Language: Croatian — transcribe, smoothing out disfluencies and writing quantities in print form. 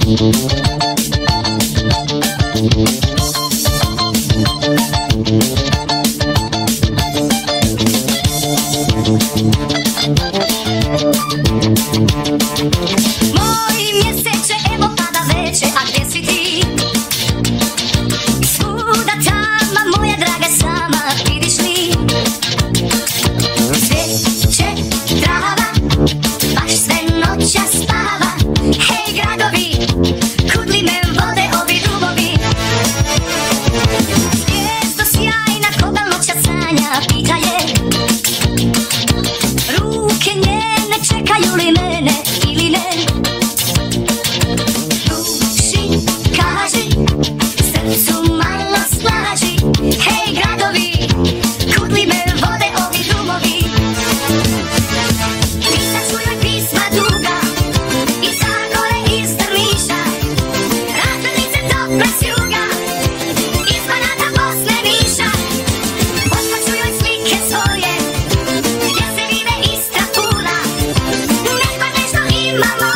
Moj mjeseče, evo pada veče, a gdje si ti? Svuda tama, moja draga sama, vidiš li? Cvijeće, trava, baš sve noća spava. Hej gradovi, kud li me vode ovi dubovi? Zvijezdo sjajna, koga noća sanja, pita je. Ruke njene čekaju li mene ili ne? Duši kaži, srcu malo slaži. Hej gradovi, kud li me vode ovi drumovi? Pisat ću joj pisma duga, iz Zagore, iz Drniša, razglednice tople s juga, iz Banata, Bosne, Niša. Poslat ću joj slike svoje, gdje se vide Istra, Pula, nek bar nešto imamo